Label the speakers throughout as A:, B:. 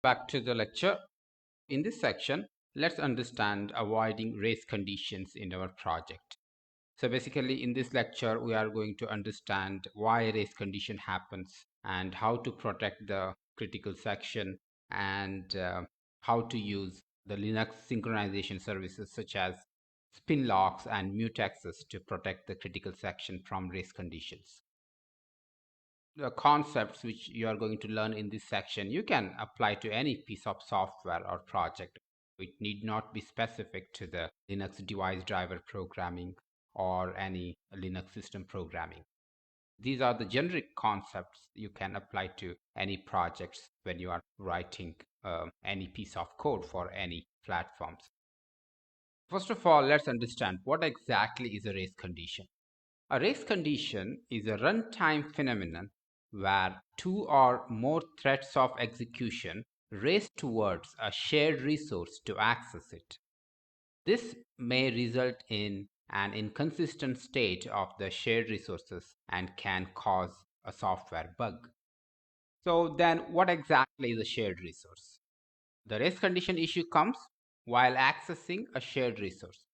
A: Back to the lecture. In this section, let's understand avoiding race conditions in our project. So basically in this lecture, we are going to understand why race condition happens and how to protect the critical section and how to use the Linux synchronization services such as Spinlocks and Mutexes to protect the critical section from race conditions. The concepts which you are going to learn in this section you can apply to any piece of software or project. It need not be specific to the Linux device driver programming or any Linux system programming. These are the generic concepts you can apply to any projects when you are writing any piece of code for any platforms. First of all, let's understand what exactly is a race condition. A race condition is a runtime phenomenon where two or more threads of execution race towards a shared resource to access it. This may result in an inconsistent state of the shared resources and can cause a software bug. So then what exactly is a shared resource? The race condition issue comes while accessing a shared resource.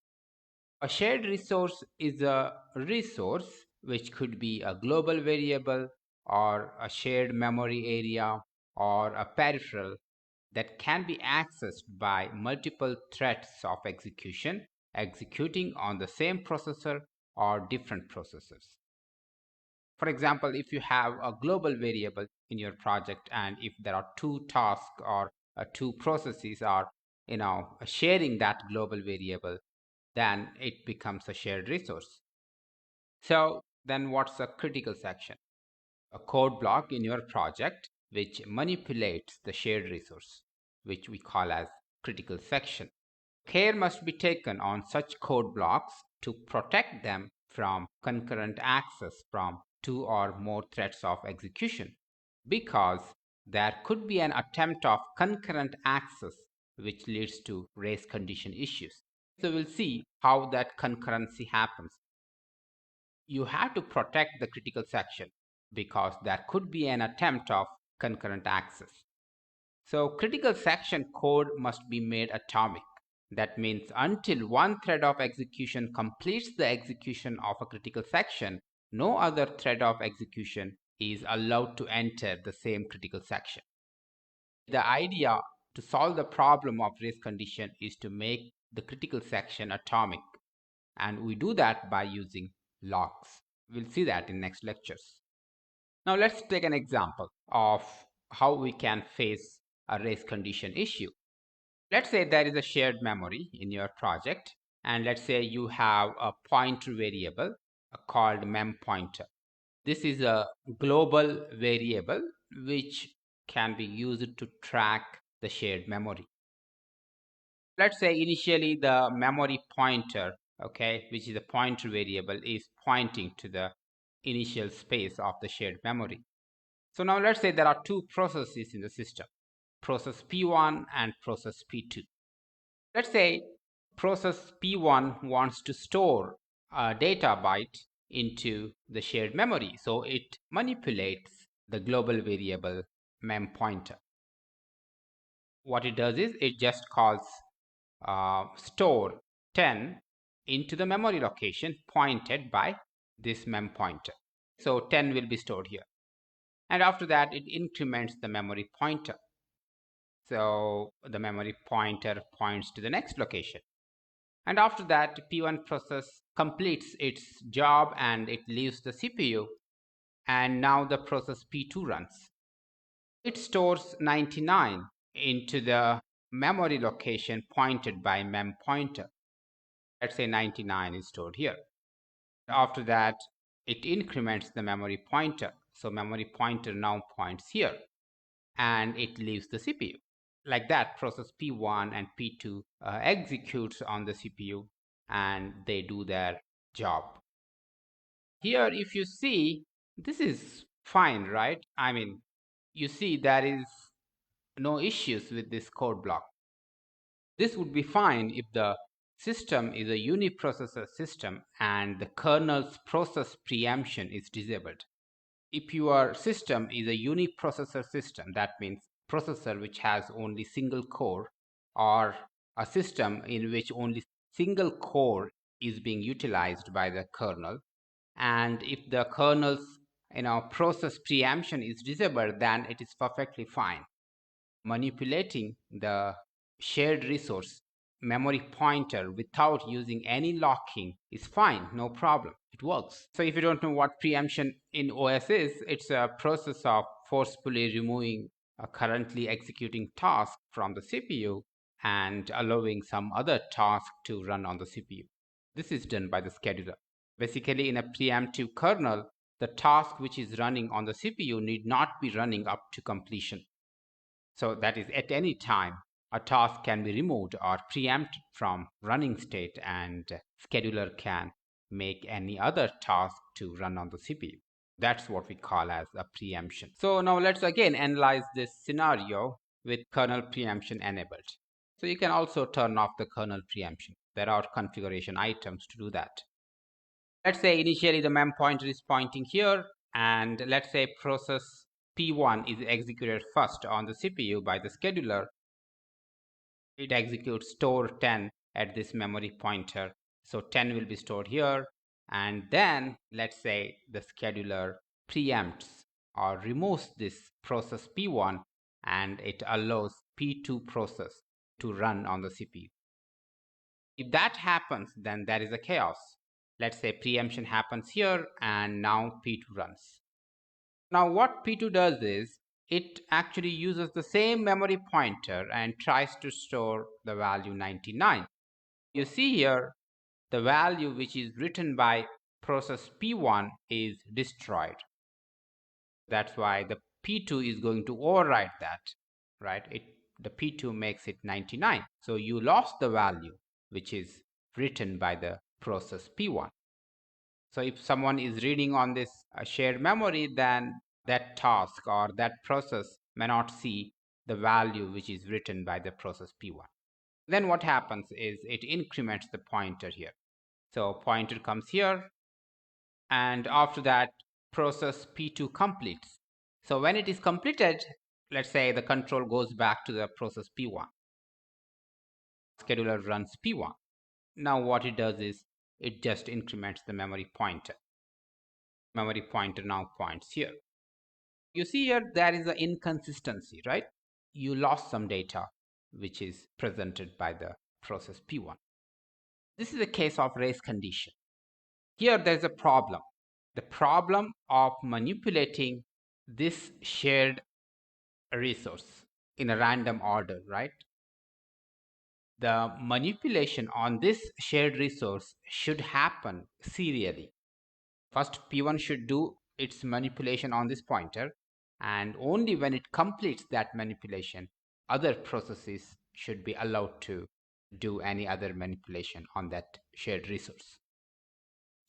A: A shared resource is a resource which could be a global variable or a shared memory area or a peripheral that can be accessed by multiple threads of execution executing on the same processor or different processors. For example, if you have a global variable in your project and if there are two tasks or two processes are sharing that global variable, then it becomes a shared resource. So then what's a critical section? A code block in your project which manipulates the shared resource, which we call as critical section. Care must be taken on such code blocks to protect them from concurrent access from two or more threads of execution, because there could be an attempt of concurrent access which leads to race condition issues. So we'll see how that concurrency happens. You have to protect the critical section because there could be an attempt of concurrent access. So critical section code must be made atomic. That means until one thread of execution completes the execution of a critical section, no other thread of execution is allowed to enter the same critical section. The idea to solve the problem of race condition is to make the critical section atomic, and we do that by using locks. We'll see that in next lectures. Now let's take an example of how we can face a race condition issue. Let's say there is a shared memory in your project, and let's say you have a pointer variable called mempointer. This is a global variable which can be used to track the shared memory. Let's say initially the memory pointer, which is a pointer variable, is pointing to the initial space of the shared memory. So now let's say there are two processes in the system, process P1 and process P2. Let's say process P1 wants to store a data byte into the shared memory, so it manipulates the global variable mempointer. What it does is it just calls store 10 into the memory location pointed by this mempointer. So 10 will be stored here. And after that, it increments the memory pointer. So the memory pointer points to the next location. And after that, P1 process completes its job and it leaves the CPU. And now the process P2 runs. It stores 99 into the memory location pointed by mempointer. Let's say 99 is stored here. After that, it increments the memory pointer. So memory pointer now points here and it leaves the CPU. Like that, process P1 and P2 executes on the CPU and they do their job. Here, if you see, this is fine, right? I mean, you see there is no issues with this code block. This would be fine if the system is a uniprocessor system and the kernel's process preemption is disabled. If your system is a uniprocessor system, that means processor which has only single core, or a system in which only single core is being utilized by the kernel, and if the kernel's process preemption is disabled, then it is perfectly fine. Manipulating the shared resource memory pointer without using any locking is fine, no problem, it works. So if you don't know what preemption in OS is, it's a process of forcefully removing a currently executing task from the CPU and allowing some other task to run on the CPU. This is done by the scheduler. Basically, in a preemptive kernel, the task which is running on the CPU need not be running up to completion. So that is, at any time, a task can be removed or preempted from running state, and scheduler can make any other task to run on the CPU. That's what we call as a preemption. So now let's again analyze this scenario with kernel preemption enabled. So you can also turn off the kernel preemption. There are configuration items to do that. Let's say initially the mem pointer is pointing here, and let's say process P1 is executed first on the CPU by the scheduler. It executes store 10 at this memory pointer. So 10 will be stored here, and then let's say the scheduler preempts or removes this process P1, and it allows P2 process to run on the CPU. If that happens, then there is a chaos. Let's say preemption happens here, and now P2 runs. Now what P2 does is, it actually uses the same memory pointer and tries to store the value 99. You see here, the value which is written by process P1 is destroyed. That's why the P2 is going to override that, right? The P2 makes it 99. So you lost the value which is written by the process P1. So if someone is reading on this shared memory, then that task or that process may not see the value which is written by the process P1. Then what happens is it increments the pointer here. So pointer comes here, and after that process P2 completes. So when it is completed, let's say the control goes back to the process P1. Scheduler runs P1. Now what it does is it just increments the memory pointer. Memory pointer now points here. You see here there is an inconsistency, right? You lost some data which is presented by the process P1. This is a case of race condition. Here there is a problem. The problem of manipulating this shared resource in a random order, right? The manipulation on this shared resource should happen serially. First, P1 should do its manipulation on this pointer, and only when it completes that manipulation, other processes should be allowed to do any other manipulation on that shared resource.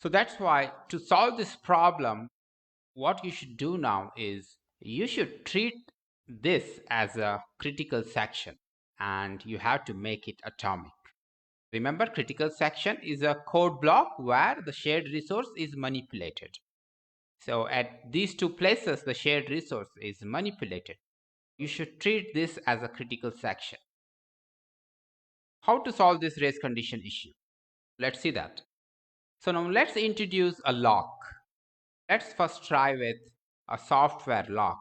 A: So that's why, to solve this problem, what you should do now is you should treat this as a critical section, and you have to make it atomic. Remember, critical section is a code block where the shared resource is manipulated. So at these two places, the shared resource is manipulated. You should treat this as a critical section. How to solve this race condition issue? Let's see that. So now let's introduce a lock. Let's first try with a software lock,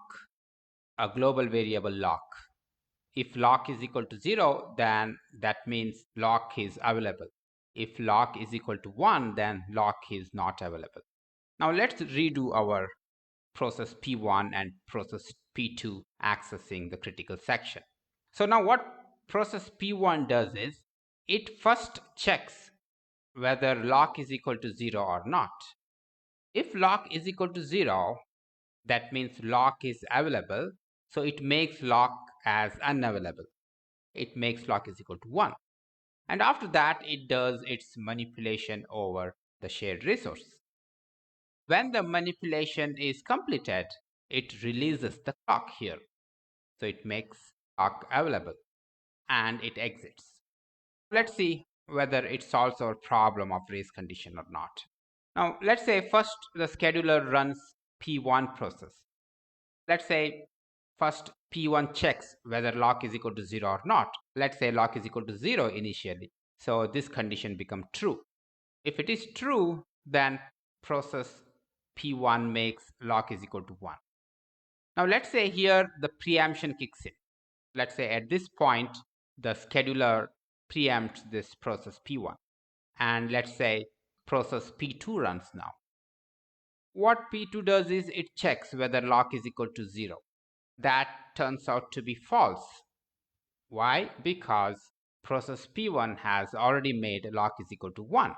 A: a global variable lock. If lock is equal to 0, then that means lock is available. If lock is equal to 1, then lock is not available. Now let's redo our process P1 and process P2 accessing the critical section. So now what process P1 does is, it first checks whether lock is equal to 0 or not. If lock is equal to 0, that means lock is available, so it makes lock as unavailable. It makes lock is equal to 1. And after that, it does its manipulation over the shared resource. When the manipulation is completed, it releases the clock here. So it makes clock available and it exits. Let's see whether it solves our problem of race condition or not. Now let's say first the scheduler runs P1 process. Let's say First, P1 checks whether lock is equal to 0 or not. Let's say lock is equal to 0 initially. So this condition becomes true. If it is true, then process P1 makes lock is equal to 1. Now let's say here the preemption kicks in. Let's say at this point, the scheduler preempts this process P1. And let's say process P2 runs now. What P2 does is it checks whether lock is equal to 0. That turns out to be false. Why? Because process P1 has already made lock is equal to 1.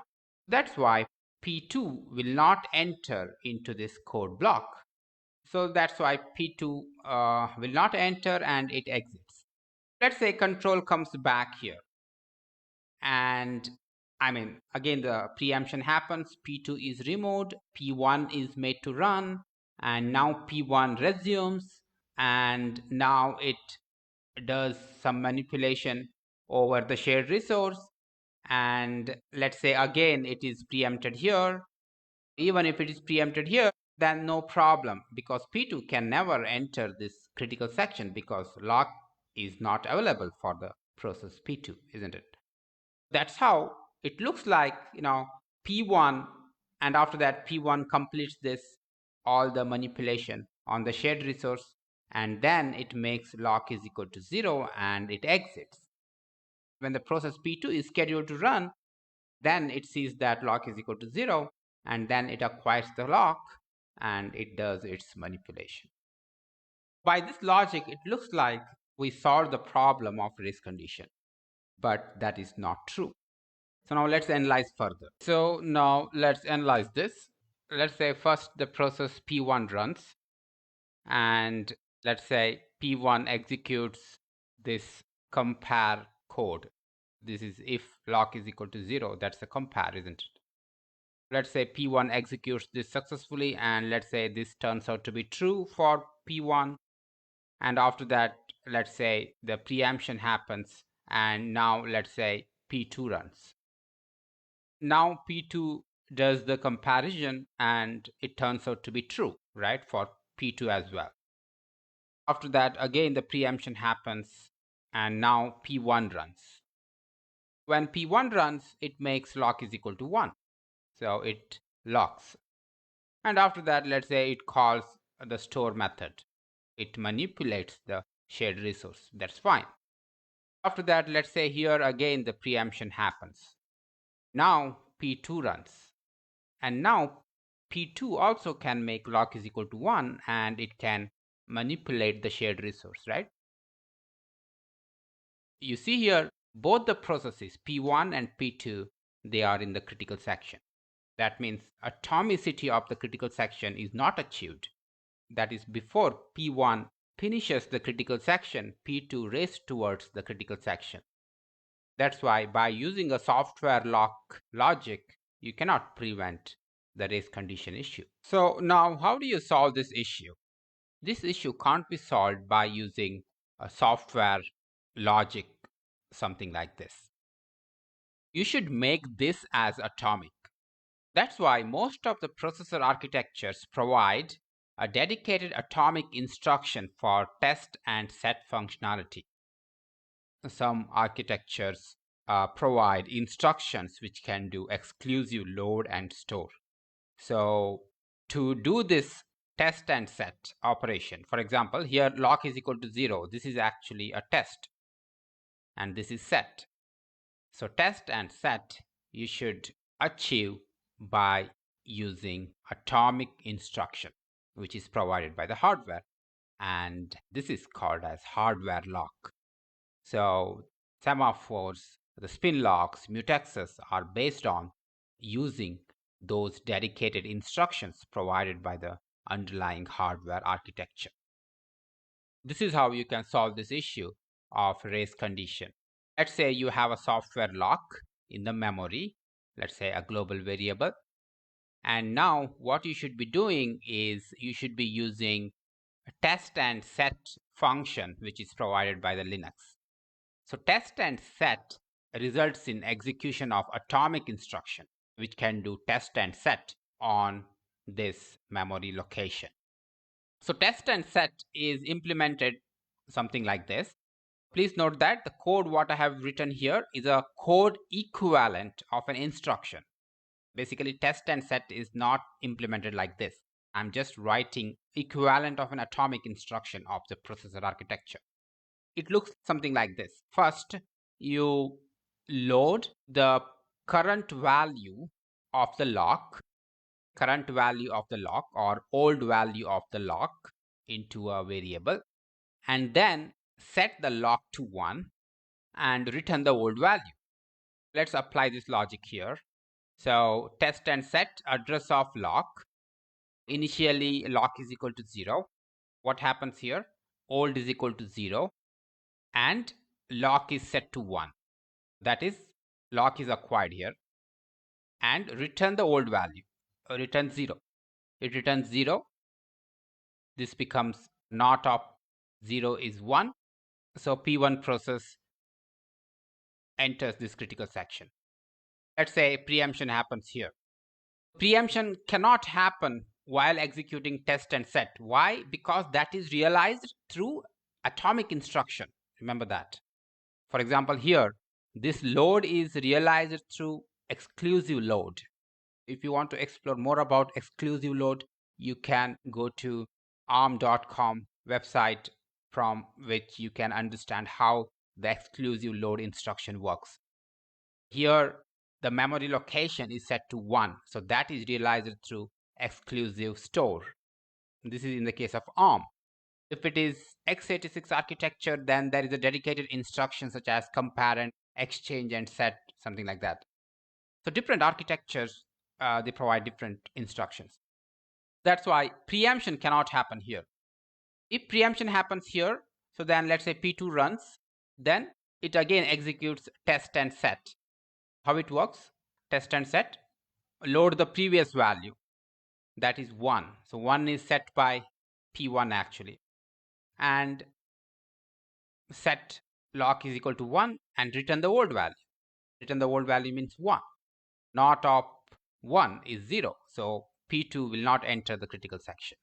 A: That's why P2 will not enter into this code block. So that's why P2 will not enter and it exits. Let's say control comes back here. And again, the preemption happens. P2 is removed. P1 is made to run. And now P1 resumes. And now it does some manipulation over the shared resource. And let's say again it is preempted here. Even if it is preempted here, then no problem, because P2 can never enter this critical section because lock is not available for the process P2, isn't it? That's how it looks like, P1, and after that P1 completes this all the manipulation on the shared resource, and then it makes lock is equal to 0 and it exits. When the process P2 is scheduled to run, then it sees that lock is equal to 0, and then it acquires the lock and it does its manipulation. By this logic, it looks like we solved the problem of race condition, but that is not true. So now let's analyze further. So now let's analyze this. Let's say first the process P1 runs, and let's say P1 executes this compare code. This is if lock is equal to 0, that's the compare, isn't it? Let's say P1 executes this successfully, and let's say this turns out to be true for P1. And after that, let's say the preemption happens, and now let's say P2 runs. Now P2 does the comparison and it turns out to be true, right, for P2 as well. After that, again the preemption happens and now P1 runs. When P1 runs, it makes lock is equal to 1. So it locks. And after that, let's say it calls the store method. It manipulates the shared resource. That's fine. After that, let's say here again the preemption happens. Now P2 runs. And now P2 also can make lock is equal to 1 and it can manipulate the shared resource, right? You see here, both the processes P1 and P2, they are in the critical section. That means atomicity of the critical section is not achieved. That is, before P1 finishes the critical section, P2 races towards the critical section. That's why by using a software lock logic, you cannot prevent the race condition issue. So now how do you solve this issue? This issue can't be solved by using a software logic, something like this. You should make this as atomic. That's why most of the processor architectures provide a dedicated atomic instruction for test and set functionality. Some architectures provide instructions which can do exclusive load and store. So to do this test and set operation, for example, here lock is equal to 0. This is actually a test and this is set. So test and set you should achieve by using atomic instruction, which is provided by the hardware, and this is called as hardware lock. So semaphores, the spin locks, mutexes are based on using those dedicated instructions provided by the underlying hardware architecture. This is how you can solve this issue of race condition. Let's say you have a software lock in the memory, let's say a global variable. And now what you should be doing is you should be using a test and set function, which is provided by the Linux. So test and set results in execution of atomic instruction, which can do test and set on this memory location. So test and set is implemented something like this. Please note that the code what I have written here is a code equivalent of an instruction. Basically, test and set is not implemented like this. I'm just writing equivalent of an atomic instruction of the processor architecture. It looks something like this. First, you load the current value of the lock, or old value of the lock into a variable, and then set the lock to 1 and return the old value. Let's apply this logic here. So test and set address of lock. Initially lock is equal to 0. What happens here? Old is equal to 0 and lock is set to 1. That is, lock is acquired here, and return the old value. Return 0. It returns 0. This becomes not of 0 is 1. So P1 process enters this critical section. Let's say preemption happens here. Preemption cannot happen while executing test and set. Why? Because that is realized through atomic instruction. Remember that. For example, here, this load is realized through exclusive load. If you want to explore more about exclusive load, you can go to arm.com website, from which you can understand how the exclusive load instruction works. Here, the memory location is set to 1, so that is realized through exclusive store. This is in the case of ARM. If it is x86 architecture, then there is a dedicated instruction such as compare and exchange and set, something like that. So different architectures, they provide different instructions. That's why preemption cannot happen here. If preemption happens here, so then let's say P2 runs, then it again executes test and set. How it works? Test and set, load the previous value, that is 1. So 1 is set by P1 actually, and set lock is equal to 1 and return the old value. Return the old value means 1. Not of 1 is 0. So P2 will not enter the critical section.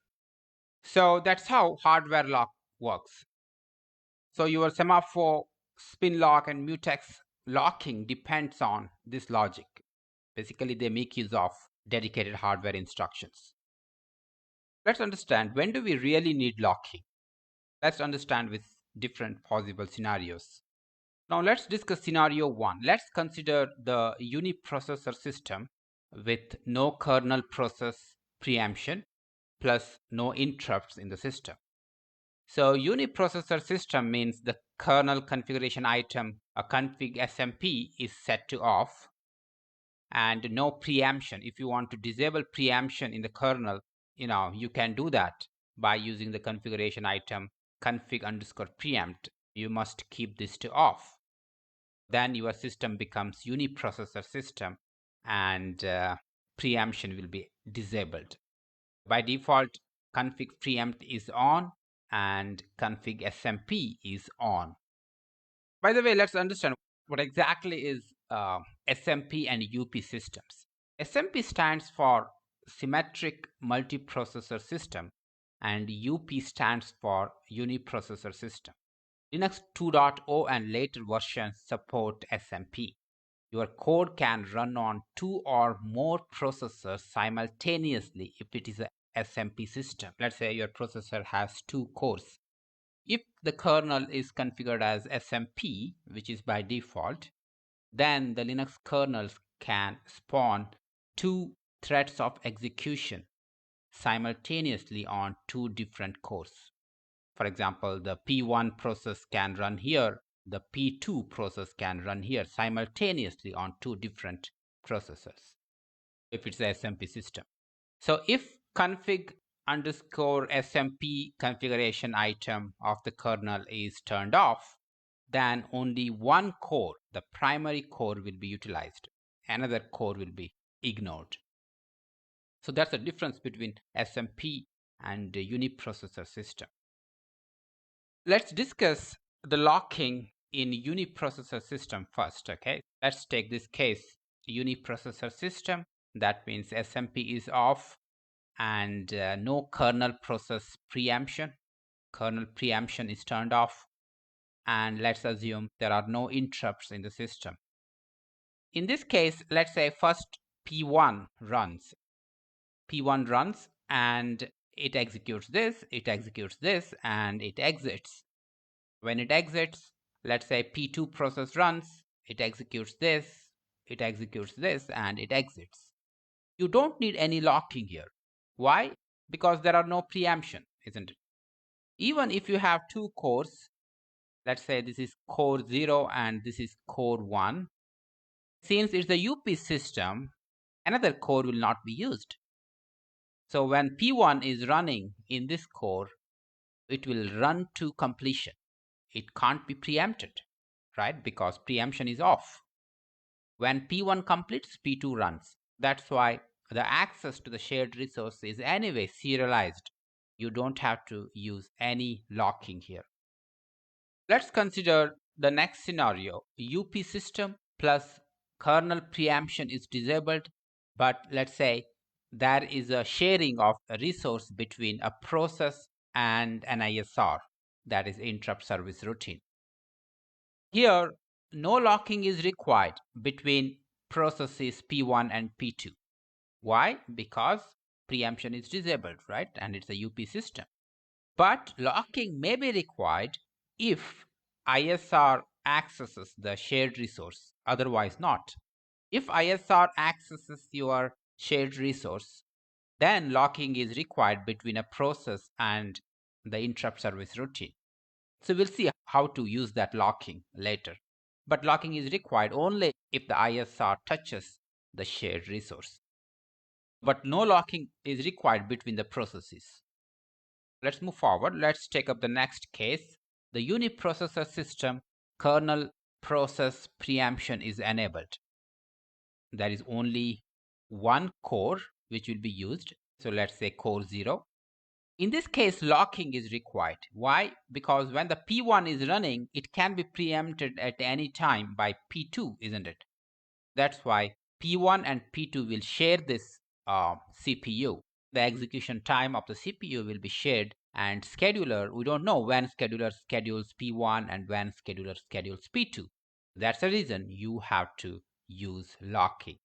A: So that's how hardware lock works. So your semaphore, spin lock, and mutex locking depends on this logic. Basically, they make use of dedicated hardware instructions. Let's understand, when do we really need locking? Let's understand with different possible scenarios. Now let's discuss scenario 1. Let's consider the uniprocessor system with no kernel process preemption plus no interrupts in the system. So uniprocessor system means the kernel configuration item, a config SMP, is set to off, and no preemption. If you want to disable preemption in the kernel, you can do that by using the configuration item config_preempt. You must keep this to off. Then your system becomes uniprocessor system, and preemption will be disabled. By default, config preempt is on and config SMP is on. By the way, let's understand what exactly is SMP and UP systems. SMP stands for symmetric multiprocessor system, and UP stands for uniprocessor system. Linux 2.0 and later versions support SMP. Your code can run on 2 or more processors simultaneously if it is a SMP system. Let's say your processor has 2 cores. If the kernel is configured as SMP, which is by default, then the Linux kernels can spawn 2 threads of execution simultaneously on 2 different cores. For example, the P1 process can run here, the P2 process can run here simultaneously on 2 different processors if it's a SMP system. So if config_SMP configuration item of the kernel is turned off, then only one core, the primary core, will be utilized. Another core will be ignored. So that's the difference between SMP and the uniprocessor system. Let's discuss the locking in uniprocessor system first, okay? Let's take this case, uniprocessor system. That means SMP is off and no kernel process preemption. Kernel preemption is turned off, and let's assume there are no interrupts in the system. In this case, let's say first P1 runs. P1 runs and it executes this, and it exits. When it exits, let's say P2 process runs, it executes this, and it exits. You don't need any locking here. Why? Because there are no preemption, isn't it? Even if you have two cores, let's say this is core 0 and this is core 1, since it's the UP system, another core will not be used. So when P1 is running in this core, it will run to completion. It can't be preempted, right? Because preemption is off. When P1 completes, P2 runs. That's why the access to the shared resource is anyway serialized. You don't have to use any locking here. Let's consider the next scenario. UP system plus kernel preemption is disabled, but let's say there is a sharing of a resource between a process and an ISR, that is interrupt service routine. Here, no locking is required between processes P1 and P2. Why? Because preemption is disabled, right? And it's a UP system. But locking may be required if ISR accesses the shared resource, otherwise not. If ISR accesses your shared resource, then locking is required between a process and the interrupt service routine. So we'll see how to use that locking later. But locking is required only if the ISR touches the shared resource. But no locking is required between the processes. Let's move forward. Let's take up the next case. The uniprocessor system kernel process preemption is enabled. There is only one core which will be used. So let's say core 0. In this case, locking is required. Why? Because when the P1 is running, it can be preempted at any time by P2, isn't it? That's why P1 and P2 will share this CPU. The execution time of the CPU will be shared, and scheduler, we don't know when scheduler schedules P1 and when scheduler schedules P2. That's the reason you have to use locking.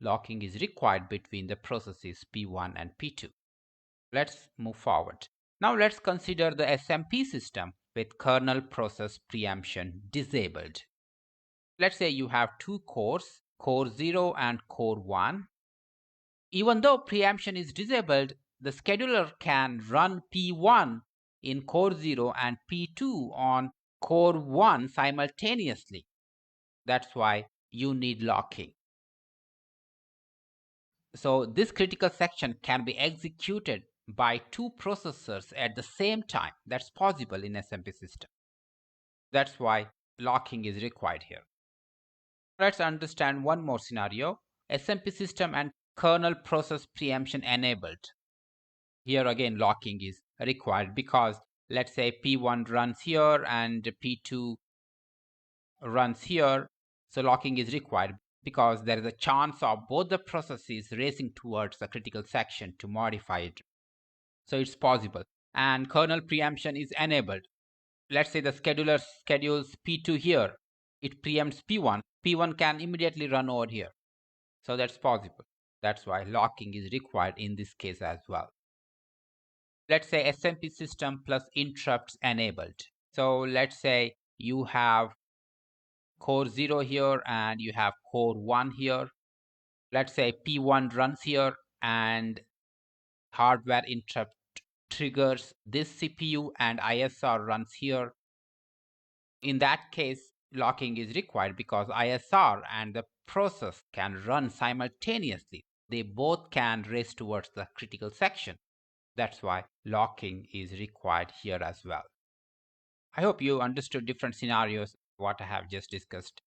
A: Locking is required between the processes P1 and P2. Let's move forward. Now let's consider the SMP system with kernel process preemption disabled. Let's say you have two cores, core 0 and core 1. Even though preemption is disabled, the scheduler can run P1 in core 0 and P2 on core 1 simultaneously. That's why you need locking. So this critical section can be executed by two processors at the same time. That's possible in SMP system. That's why locking is required here. Let's understand one more scenario. SMP system and kernel process preemption enabled. Here again locking is required because let's say P1 runs here and P2 runs here. So locking is required because there is a chance of both the processes racing towards the critical section to modify it. So it's possible. And kernel preemption is enabled. Let's say the scheduler schedules P2 here. It preempts P1. P1 can immediately run over here. So that's possible. That's why locking is required in this case as well. Let's say SMP system plus interrupts enabled. So let's say you have core 0 here and you have core 1 here. Let's say P1 runs here and hardware interrupt triggers this CPU and ISR runs here. In that case, locking is required because ISR and the process can run simultaneously. They both can race towards the critical section. That's why locking is required here as well. I hope you understood different scenarios what I have just discussed.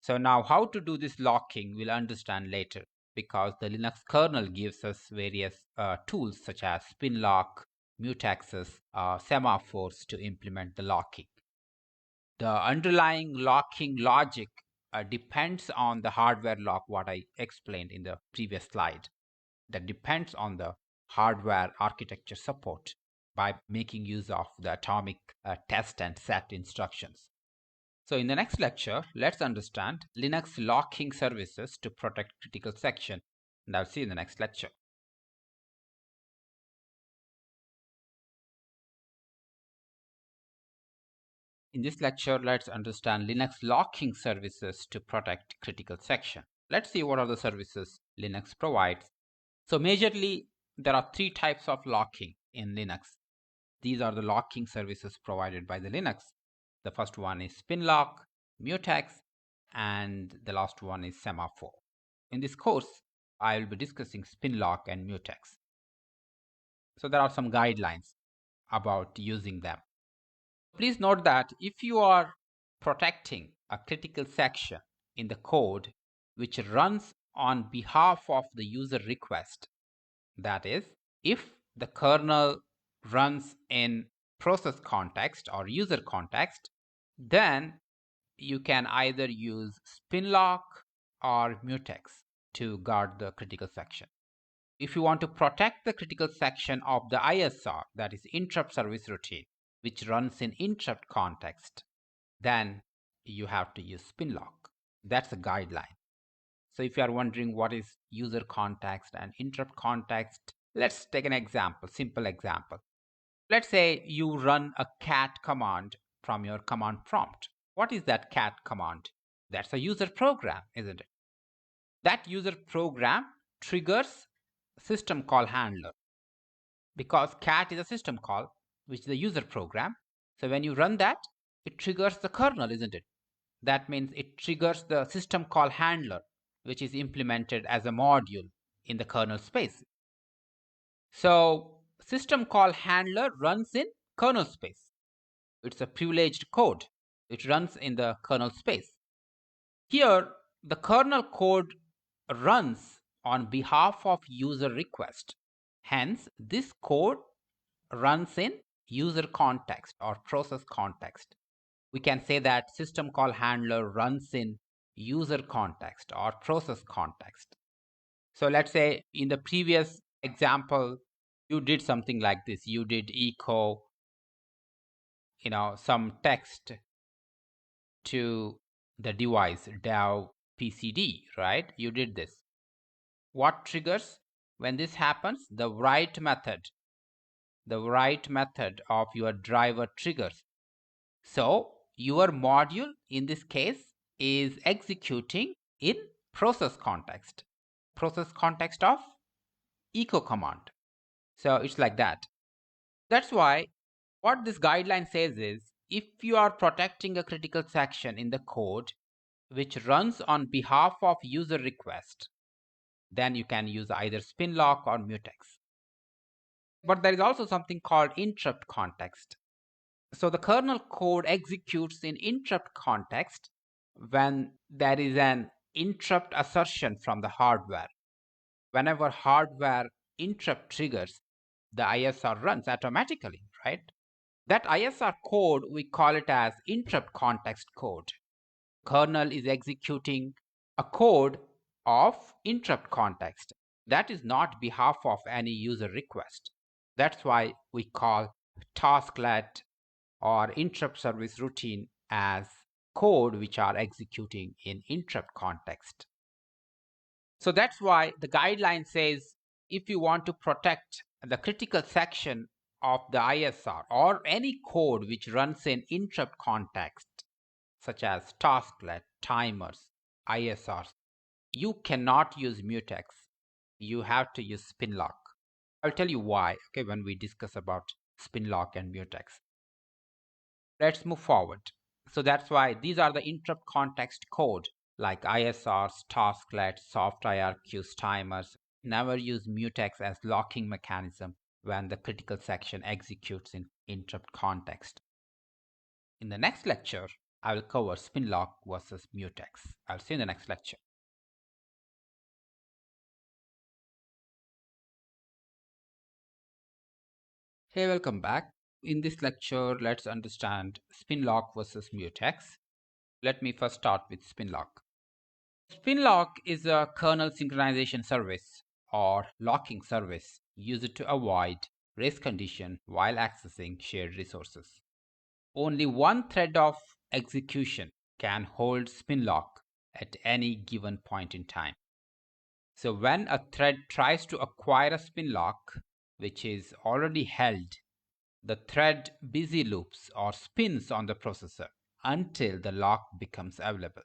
A: So now how to do this locking we'll understand later because the Linux kernel gives us various tools such as spinlock, mutexes, semaphores to implement the locking. The underlying locking logic depends on the hardware lock, what I explained in the previous slide. That depends on the hardware architecture support by making use of the atomic test and set instructions. So in the next lecture, let's understand Linux locking services to protect critical section, and I'll see you in the next lecture. In this lecture, let's understand Linux locking services to protect critical section. Let's see what are the services Linux provides. So majorly, there are three types of locking in Linux. These are the locking services provided by the Linux. The first one is Spinlock, Mutex, and the last one is Semaphore. In this course, I will be discussing Spinlock and Mutex. So there are some guidelines about using them. Please note that if you are protecting a critical section in the code which runs on behalf of the user request, that is, if the kernel runs in process context or user context, then you can either use Spinlock or Mutex to guard the critical section. If you want to protect the critical section of the ISR, that is interrupt service routine, which runs in interrupt context, then you have to use Spinlock. That's a guideline. So if you are wondering what is user context and interrupt context, let's take an example, simple example. Let's say you run a cat command from your command prompt. What is that cat command? That's a user program, isn't it? That user program triggers system call handler, because cat is a system call, which is the user program. So when you run that, it triggers the kernel, isn't it? That means it triggers the system call handler, which is implemented as a module in the kernel space. So system call handler runs in kernel space. It's a privileged code. It runs in the kernel space. Here, the kernel code runs on behalf of user request. Hence, this code runs in user context or process context. We can say that system call handler runs in user context or process context. So let's say in the previous example, you did something like this. You did echo, some text to the device dev pcd, right? You did this. What triggers when this happens? The write method of your driver triggers. So your module in this case is executing in process context of echo command. So it's like that. That's why what this guideline says is, if you are protecting a critical section in the code which runs on behalf of user request, then you can use either Spinlock or Mutex. But there is also something called interrupt context. So the kernel code executes in interrupt context when there is an interrupt assertion from the hardware. Whenever hardware interrupt triggers, the ISR runs automatically, right? That ISR code, we call it as interrupt context code. Kernel is executing a code of interrupt context. That is not behalf of any user request. That's why we call tasklet or interrupt service routine as code which are executing in interrupt context. So that's why the guideline says if you want to protect the critical section of the ISR or any code which runs in interrupt context, such as tasklet, timers, ISRs, you cannot use Mutex. You have to use Spinlock. I'll tell you why, okay, when we discuss about Spinlock and Mutex. Let's move forward. So that's why these are the interrupt context code like ISRs, tasklets, soft IRQs, timers. Never use Mutex as locking mechanism when the critical section executes in interrupt context. In the next lecture, I will cover Spinlock versus Mutex. I'll see you in the next lecture. Hey, welcome back. In this lecture, let's understand Spinlock versus Mutex. Let me first start with Spinlock. Spinlock is a kernel synchronization service or locking service used to avoid race condition while accessing shared resources. Only one thread of execution can hold spin lock at any given point in time. So when a thread tries to acquire a spin lock which is already held, the thread busy loops or spins on the processor until the lock becomes available.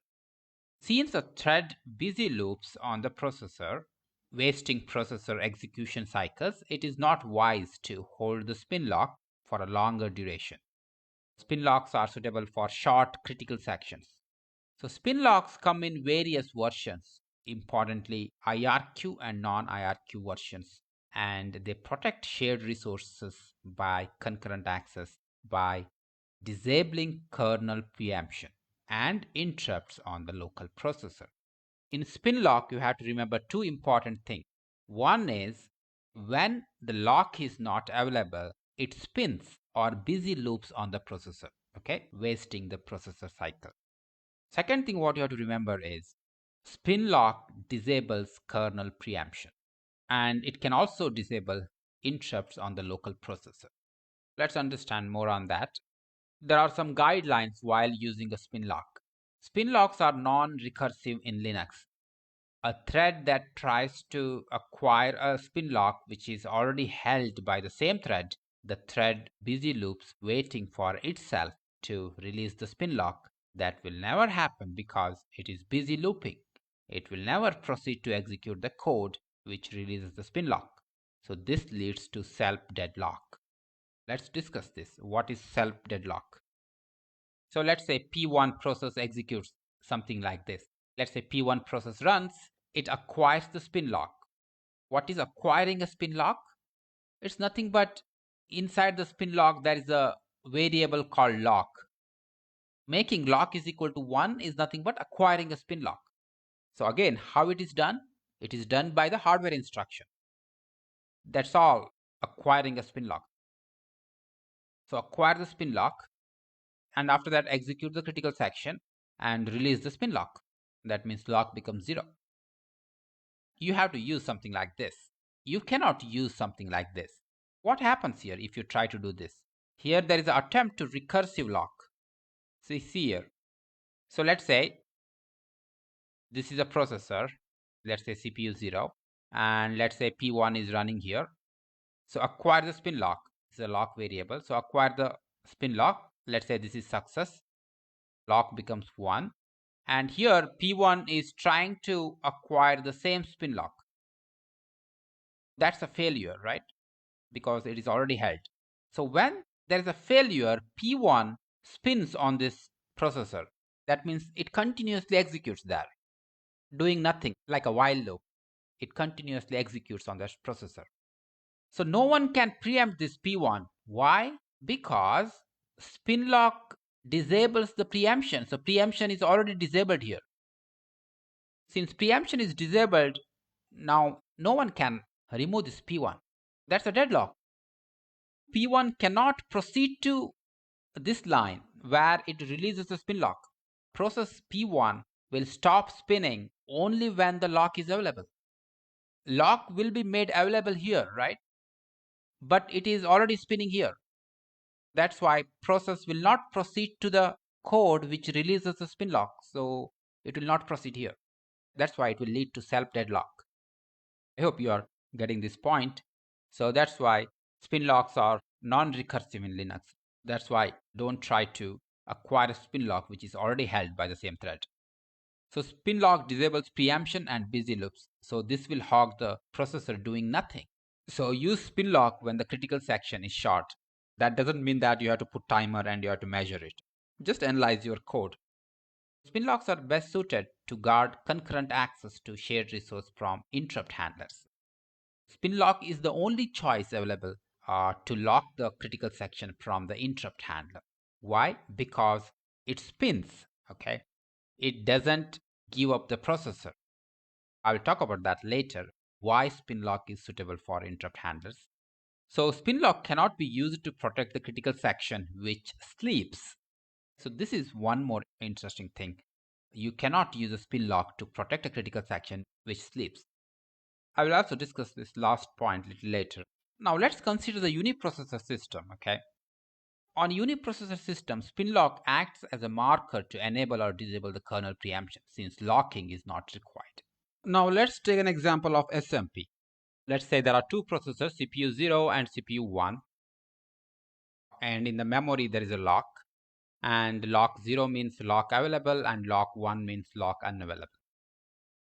A: Since a thread busy loops on the processor, wasting processor execution cycles, it is not wise to hold the spin lock for a longer duration. Spin locks are suitable for short critical sections. So spin locks come in various versions, importantly IRQ and non-IRQ versions, and they protect shared resources by concurrent access by disabling kernel preemption and interrupts on the local processor. In spin lock, you have to remember two important things. One is when the lock is not available, it spins or busy loops on the processor, okay, wasting the processor cycle. Second thing what you have to remember is spin lock disables kernel preemption and it can also disable interrupts on the local processor. Let's understand more on that. There are some guidelines while using a spin lock. Spin locks are non-recursive in Linux. A thread that tries to acquire a spin lock which is already held by the same thread, the thread busy loops waiting for itself to release the spin lock. That will never happen because it is busy looping. It will never proceed to execute the code which releases the spin lock. So this leads to self-deadlock. Let's discuss this. What is self-deadlock? So let's say P1 process executes something like this. Let's say P1 process runs, it acquires the spin lock. What is acquiring a spin lock? It's nothing but inside the spin lock there is a variable called lock. Making lock is equal to 1 is nothing but acquiring a spin lock. So again, how it is done? It is done by the hardware instruction. That's all, acquiring a spin lock. So acquire the spin lock and after that execute the critical section and release the spin lock. That means lock becomes 0. You have to use something like this. You cannot use something like this. What happens here if you try to do this? Here there is an attempt to recursive lock. See here. So let's say this is a processor. Let's say CPU 0 and let's say P1 is running here. So acquire the spin lock. This is a lock variable. So acquire the spin lock. Let's say this is success. Lock becomes 1. And here P1 is trying to acquire the same spin lock. That's a failure, right? Because it is already held. So when there is a failure, P1 spins on this processor. That means it continuously executes there, doing nothing like a while loop. It continuously executes on that processor. So no one can preempt this P1. Why? Because spin lock disables the preemption. So preemption is already disabled here. Since preemption is disabled, now no one can remove this P1. That's a deadlock. P1 cannot proceed to this line where it releases the spin lock. Process P1 will stop spinning only when the lock is available. Lock will be made available here, right? But it is already spinning here. That's why process will not proceed to the code which releases the spin lock. So it will not proceed here. That's why it will lead to self-deadlock. I hope you are getting this point. So that's why spin locks are non-recursive in Linux. That's why don't try to acquire a spin lock which is already held by the same thread. So spin lock disables preemption and busy loops. So this will hog the processor doing nothing. So use spin lock when the critical section is short. That doesn't mean that you have to put timer and you have to measure it. Just analyze your code. Spin locks are best suited to guard concurrent access to shared resource from interrupt handlers. Spin lock is the only choice available to lock the critical section from the interrupt handler. Why? Because it spins, okay? It doesn't give up the processor. I will talk about that later, why spin lock is suitable for interrupt handlers. So spin lock cannot be used to protect the critical section which sleeps. So this is one more interesting thing. You cannot use a spin lock to protect a critical section which sleeps. I will also discuss this last point a little later. Now let's consider the uniprocessor system, okay? On uniprocessor system, spin lock acts as a marker to enable or disable the kernel preemption since locking is not required. Now let's take an example of SMP. Let's say there are two processors, CPU 0 and CPU 1, and in the memory there is a lock, and lock 0 means lock available and lock 1 means lock unavailable.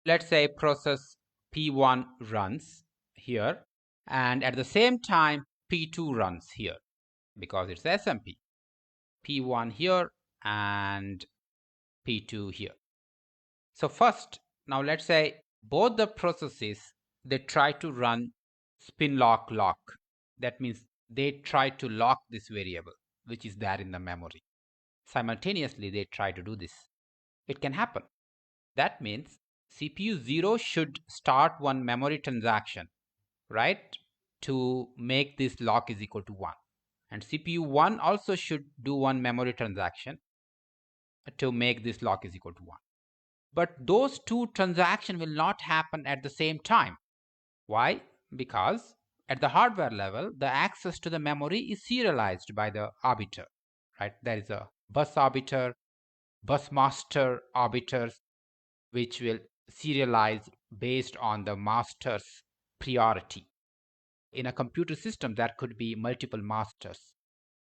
A: Let's say process P1 runs here, and at the same time P2 runs here because it's SMP. P1 here and P2 here. So first, now let's say both the processes, they try to run spin lock. That means they try to lock this variable which is there in the memory. Simultaneously they try to do this. It can happen. That means CPU 0 should start one memory transaction, right, to make this lock is equal to 1, and CPU 1 also should do one memory transaction to make this lock is equal to 1. But those two transactions will not happen at the same time. Why? Because at the hardware level, the access to the memory is serialized by the arbiter, right? There is a bus arbiter, bus master arbiters, which will serialize based on the master's priority. In a computer system, there could be multiple masters.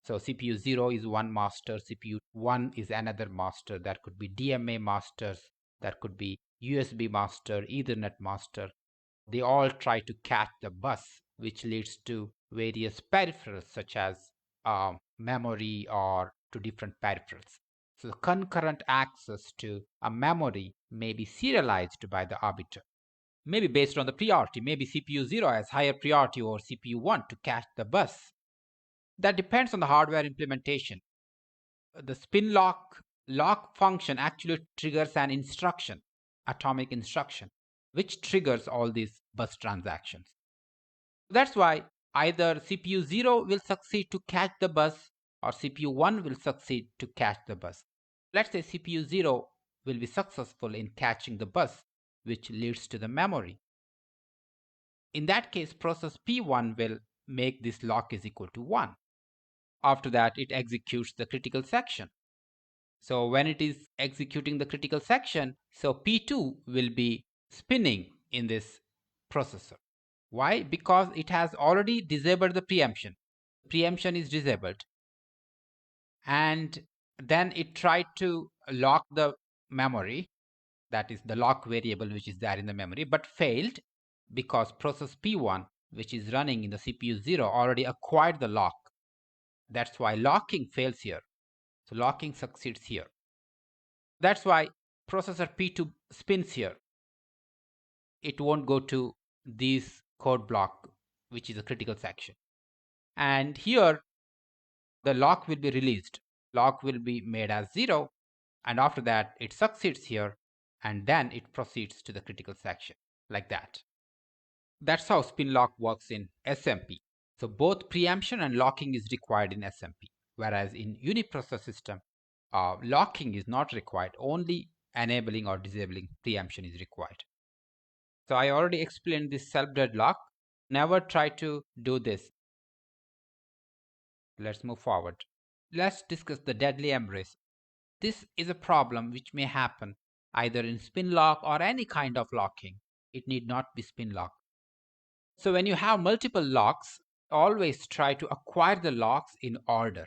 A: So CPU 0 is one master, CPU 1 is another master. There could be DMA masters, there could be USB master, Ethernet master. They all try to catch the bus, which leads to various peripherals such as memory or to different peripherals. So the concurrent access to a memory may be serialized by the arbiter, maybe based on the priority. Maybe CPU 0 has higher priority over CPU 1 to catch the bus. That depends on the hardware implementation. The spin lock function actually triggers an instruction, atomic instruction, which triggers all these bus transactions. That's why either CPU 0 will succeed to catch the bus or CPU 1 will succeed to catch the bus. Let's say CPU 0 will be successful in catching the bus, which leads to the memory. In that case, process P1 will make this lock is equal to 1. After that, it executes the critical section. So when it is executing the critical section, so P2 will be spinning in this processor. Why? Because it has already disabled the preemption. Preemption is disabled. And then it tried to lock the memory, that is the lock variable which is there in the memory, but failed because process P1, which is running in the CPU 0, already acquired the lock. That's why locking fails here. So locking succeeds here. That's why processor P2 spins here. It won't go to this code block, which is a critical section. And here, the lock will be released. Lock will be made as 0. And after that, it succeeds here. And then it proceeds to the critical section, like that. That's how spin lock works in SMP. So both preemption and locking is required in SMP. Whereas in uniprocessor system, locking is not required, only enabling or disabling preemption is required. So I already explained this self-deadlock. Never try to do this. Let's move forward. Let's discuss the deadly embrace. This is a problem which may happen either in spin lock or any kind of locking. It need not be spin lock. So when you have multiple locks, always try to acquire the locks in order.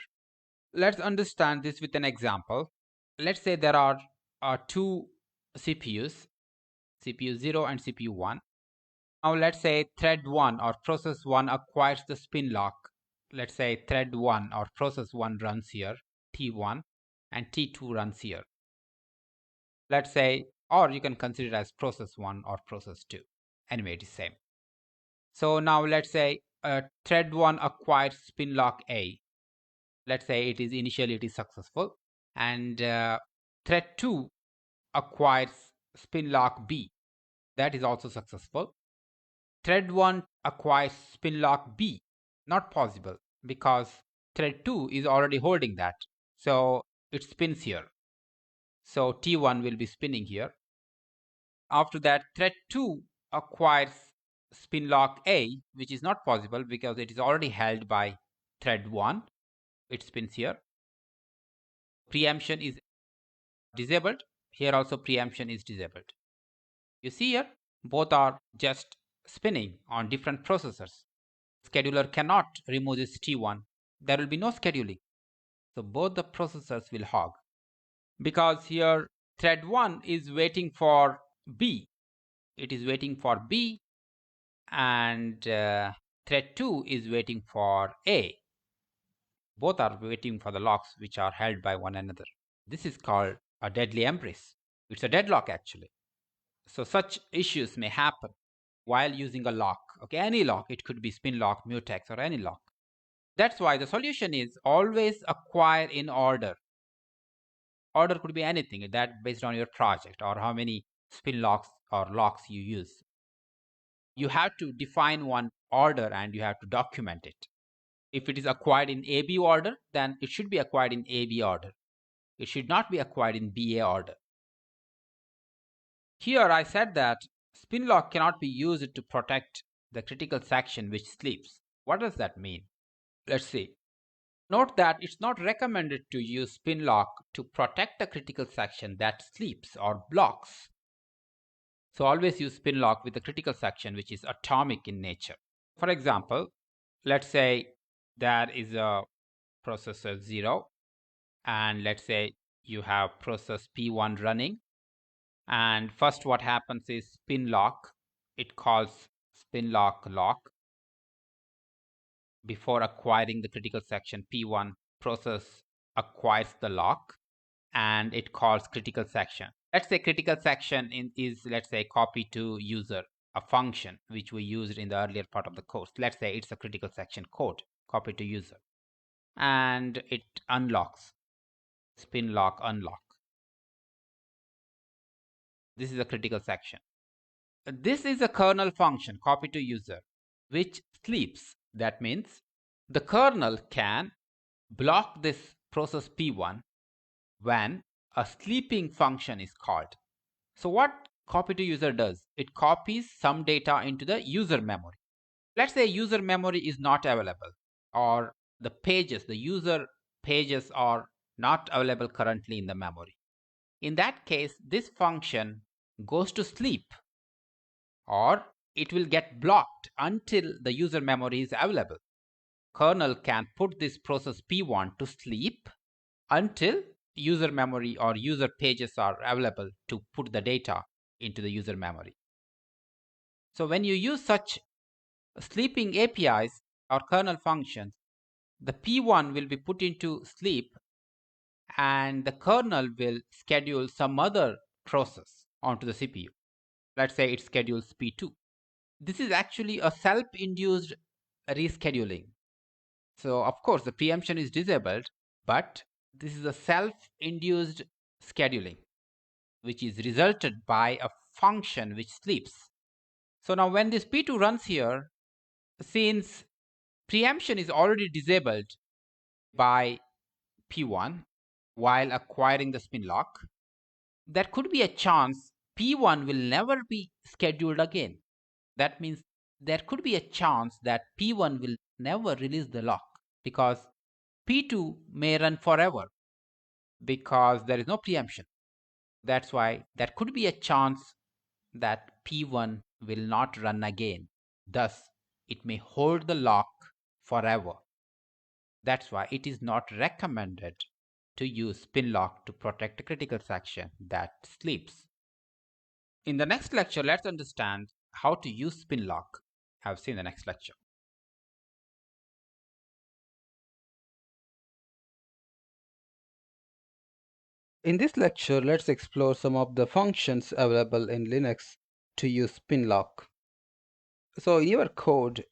A: Let's understand this with an example. Let's say there are two CPUs, CPU 0 and CPU 1. Now let's say thread 1 or process 1 acquires the spin lock. Let's say thread 1 or process 1 runs here, T1, and T2 runs here. Let's say, or you can consider it as process 1 or process 2. Anyway, it is same. So now let's say thread 1 acquires spin lock A. Let's say it is successful, and thread 2 acquires spin lock B. That is also successful. Thread 1 acquires spin lock B. Not possible because thread 2 is already holding that. So it spins here. So T1 will be spinning here. After that, thread 2 acquires spin lock A, which is not possible because it is already held by thread 1. It spins here. Preemption is disabled. Here also preemption is disabled. You see here, both are just spinning on different processors. Scheduler cannot remove this T1. There will be no scheduling. So both the processors will hog. Because here thread 1 is waiting for B. It is waiting for B, and thread 2 is waiting for A. Both are waiting for the locks which are held by one another. This is called a deadly embrace. It's a deadlock actually. So such issues may happen while using a lock. Okay, any lock. It could be spin lock, mutex, or any lock. That's why the solution is always acquire in order. Order could be anything that based on your project or how many spin locks or locks you use. You have to define one order and you have to document it. If it is acquired in AB order, then it should be acquired in AB order. It should not be acquired in BA order. Here I said that spin lock cannot be used to protect the critical section which sleeps. What does that mean? Let's see. Note that it's not recommended to use spin lock to protect the critical section that sleeps or blocks. So always use spin lock with the critical section which is atomic in nature. For example, let's say there is a processor 0 and let's say you have process P1 running, and first what happens is spin lock. It calls spin lock before acquiring the critical section. P1 process acquires the lock and it calls critical section. Let's say critical section is let's say copy to user, a function which we used in the earlier part of the course. Let's say it's a critical section code, copy to user, and it unlocks, spin lock unlock. This is a critical section. This is a kernel function, copy to user, which sleeps. That means the kernel can block this process P1 when a sleeping function is called. So what copy to user does? It copies some data into the user memory. Let's say user memory is not available, or the user pages are not available currently in the memory. In that case, this function goes to sleep, or it will get blocked until the user memory is available. Kernel can put this process P1 to sleep until user memory or user pages are available to put the data into the user memory. So when you use such sleeping APIs or kernel functions, the P1 will be put into sleep and the kernel will schedule some other process onto the CPU. Let's say it schedules P2. This is actually a self-induced rescheduling. So of course the preemption is disabled, but this is a self-induced scheduling which is resulted by a function which sleeps. So now when this P2 runs here, since preemption is already disabled by P1 while acquiring the spin lock, there could be a chance P1 will never be scheduled again. That means there could be a chance that P1 will never release the lock because P2 may run forever because there is no preemption. That's why there could be a chance that P1 will not run again. Thus, it may hold the lock forever. That's why it is not recommended to use spin lock to protect a critical section that sleeps. In the next lecture, let's understand how to use spin lock. I'll see you in the next lecture. In this lecture, let's explore some of the functions available in Linux to use spin lock. So in your code,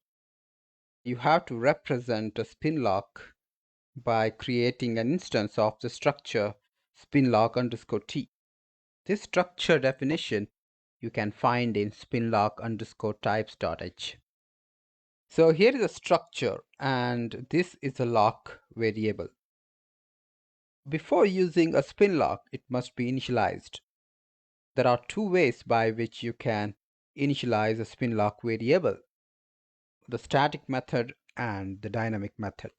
A: you have to represent a spin lock by creating an instance of the structure spinlock_t. This structure definition you can find in spinlock_types.h. So here is a structure and this is a lock variable. Before using a spin lock, it must be initialized. There are two ways by which you can initialize a spin lock variable, the static method and the dynamic method.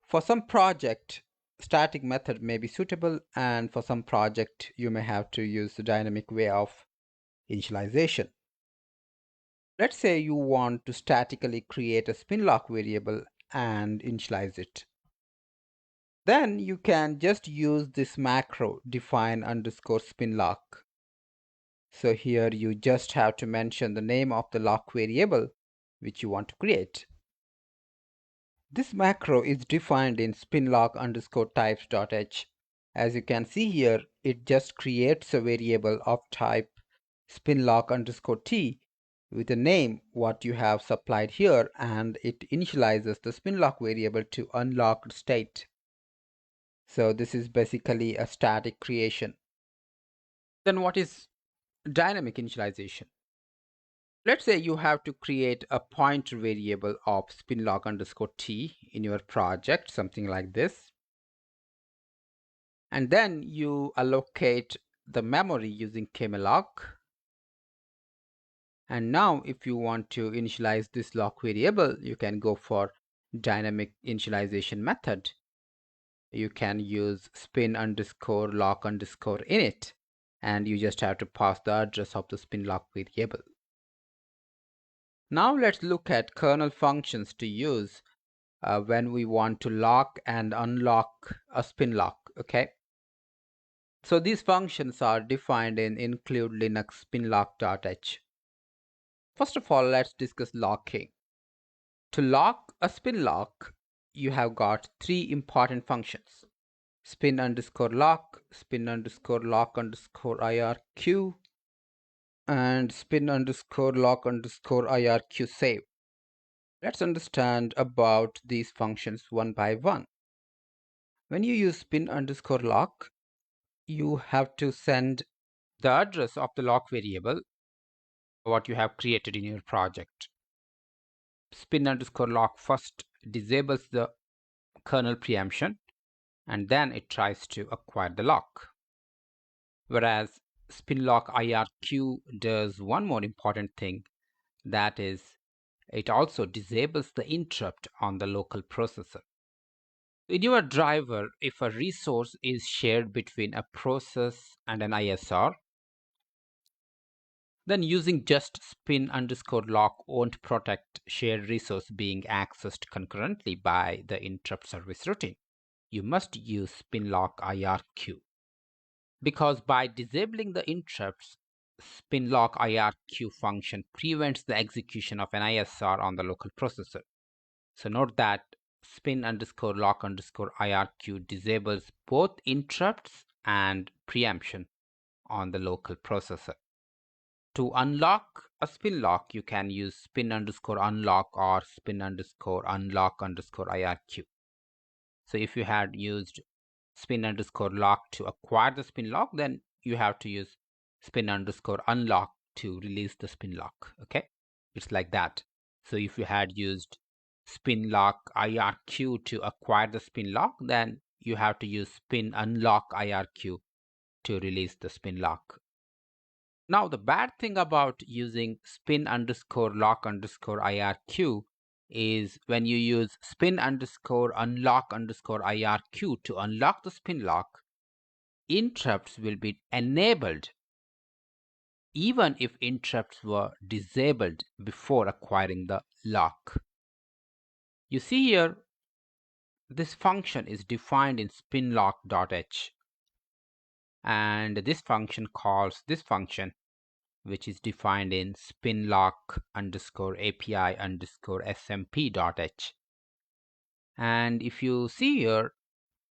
A: For some project, static method may be suitable, and for some project you may have to use the dynamic way of initialization. Let's say you want to statically create a spin lock variable and initialize it. Then you can just use this macro define underscore spin lock. So here you just have to mention the name of the lock variable which you want to create. This macro is defined in spinlock underscore types.h. As you can see here, it just creates a variable of type spinlock underscore t with a name what you have supplied here, and it initializes the spinlock variable to unlocked state. So this is basically a static creation. Then what is dynamic initialization? Let's say you have to create a pointer variable of spinlock underscore t in your project, something like this. And then you allocate the memory using kmalloc. And now if you want to initialize this lock variable, you can go for dynamic initialization method. You can use spin underscore lock underscore init, and you just have to pass the address of the spin lock variable. Now let's look at kernel functions to use when we want to lock and unlock a spin lock. Okay, so these functions are defined in include linux spinlock.h. First of all, let's discuss locking. To lock a spin lock, you have got three important functions: spin underscore lock, spin underscore lock underscore irq, and spin underscore lock underscore irq save. Let's understand about these functions one by one. When you use spin underscore lock, you have to send the address of the lock variable what you have created in your project. Spin underscore lock first disables the kernel preemption, and then it tries to acquire the lock. Whereas spinlock irq does one more important thing, that is, it also disables the interrupt on the local processor. In your driver, if a resource is shared between a process and an ISR, then using just spin underscore lock won't protect shared resource being accessed concurrently by the interrupt service routine. You must use spin lock irq, because by disabling the interrupts, spin lock irq function prevents the execution of an ISR on the local processor. So note that spin underscore lock underscore irq disables both interrupts and preemption on the local processor. To unlock a spin lock, you can use spin underscore unlock or spin underscore unlock underscore irq. So if you had used spin underscore lock to acquire the spin lock, then you have to use spin underscore unlock to release the spin lock. Okay, it's like that. So if you had used spin lock irq to acquire the spin lock, then you have to use spin unlock irq to release the spin lock. Now the bad thing about using spin underscore lock underscore irq is when you use spin underscore unlock underscore irq to unlock the spin lock, interrupts will be enabled even if interrupts were disabled before acquiring the lock. You see here, this function is defined in spinlock.h, and this function calls this function which is defined in spinlock underscore API underscore SMP.h. And if you see here,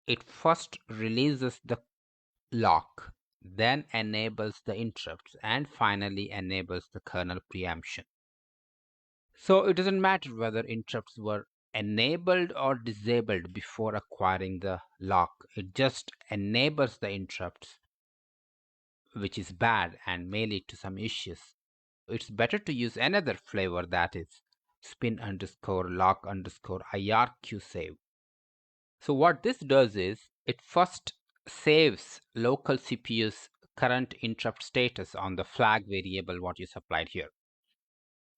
A: it first releases the lock, then enables the interrupts, and finally enables the kernel preemption. So it doesn't matter whether interrupts were enabled or disabled before acquiring the lock. It just enables the interrupts, which is bad and may lead to some issues. It's better to use another flavor, that is spin underscore lock underscore IRQ save. So what this does is it first saves local CPU's current interrupt status on the flag variable what you supplied here,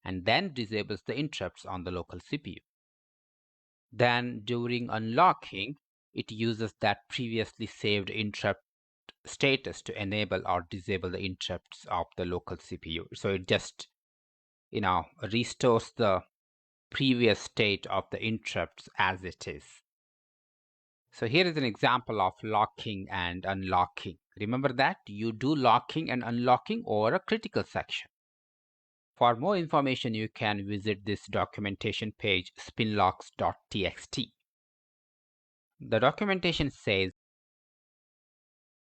A: and then disables the interrupts on the local CPU. Then during unlocking, it uses that previously saved interrupt status to enable or disable the interrupts of the local CPU. So it just, restores the previous state of the interrupts as it is. So here is an example of locking and unlocking. Remember that you do locking and unlocking over a critical section. For more information, you can visit this documentation page, spinlocks.txt. The documentation says